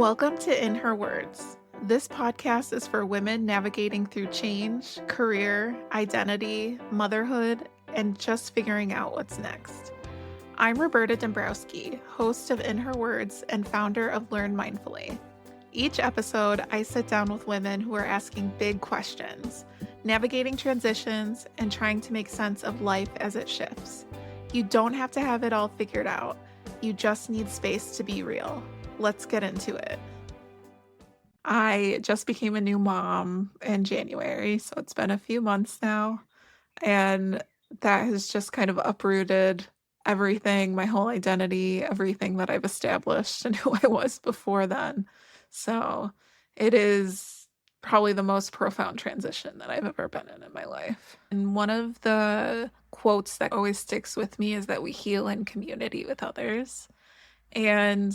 Welcome to In Her Words. This podcast is for women navigating through change, career, identity, motherhood, and just figuring out what's next. I'm Roberta Dombrowski, host of In Her Words and founder of Learn Mindfully. Each episode, I sit down with women who are asking big questions, navigating transitions, and trying to make sense of life as it shifts. You don't have to have it all figured out. You just need space to be real. Let's get into it. I just became a new mom in January, so it's been a few months now, and that has just kind of uprooted everything, my whole identity, everything that I've established and who I was before then. So it is probably the most profound transition that I've ever been in my life. And one of the quotes that always sticks with me is that we heal in community with others. And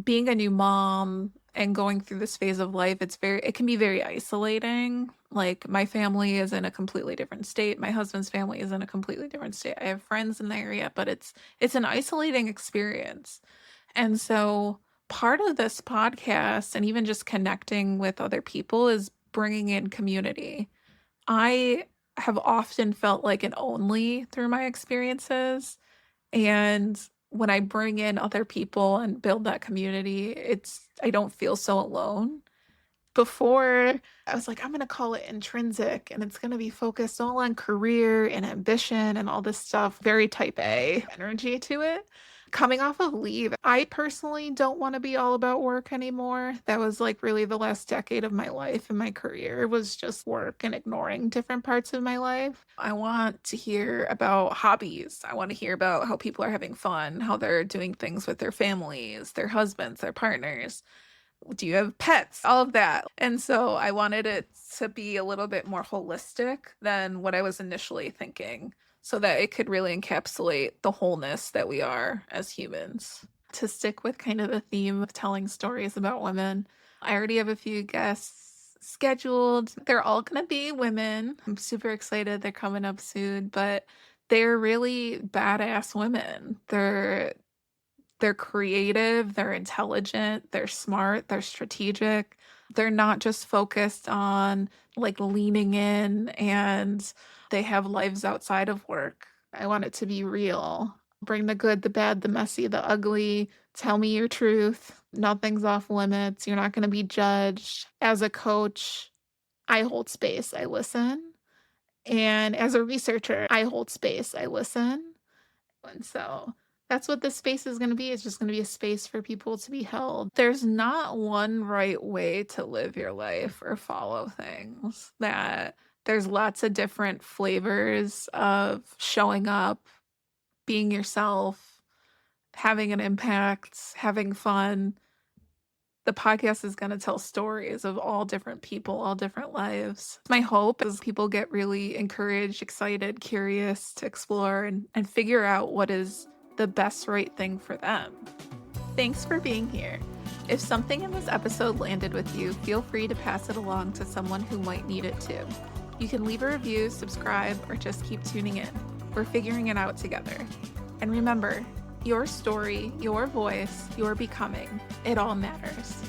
being a new mom and going through this phase of life, it can be very isolating. Like, my family is in a completely different state. My husband's family is in a completely different state. I have friends in the area, but it's an isolating experience. And so part of this podcast and even just connecting with other people is bringing in community. I have often felt like an only through my experiences. And when I bring in other people and build that community, I don't feel so alone. Before, I was like, I'm going to call it intrinsic, and it's going to be focused all on career and ambition and all this stuff, very type A energy to it. Coming off of leave, I personally don't want to be all about work anymore. That was like really the last decade of my life and my career was just work and ignoring different parts of my life. I want to hear about hobbies. I want to hear about how people are having fun, how they're doing things with their families, their husbands, their partners. Do you have pets? All of that. And so I wanted it to be a little bit more holistic than what I was initially thinking, so that it could really encapsulate the wholeness that we are as humans. To stick with kind of the theme of telling stories about women, I already have a few guests scheduled. They're all going to be women. I'm super excited. They're coming up soon, but they're really badass women. They're creative, they're intelligent, they're smart, they're strategic. They're not just focused on like leaning in, and they have lives outside of work. I want it to be real. Bring the good, the bad, the messy, the ugly. Tell me your truth. Nothing's off limits. You're not going to be judged. As a coach, I hold space. I listen. And as a researcher, I hold space. I listen. And so that's what this space is going to be. It's just going to be a space for people to be held. There's not one right way to live your life or follow things. That there's lots of different flavors of showing up, being yourself, having an impact, having fun. The podcast is going to tell stories of all different people, all different lives. My hope is people get really encouraged, excited, curious to explore and figure out what is the best right thing for them. Thanks for being here. If something in this episode landed with you, feel free to pass it along to someone who might need it too. You can leave a review, subscribe, or just keep tuning in. We're figuring it out together. And remember, your story, your voice, your becoming, it all matters.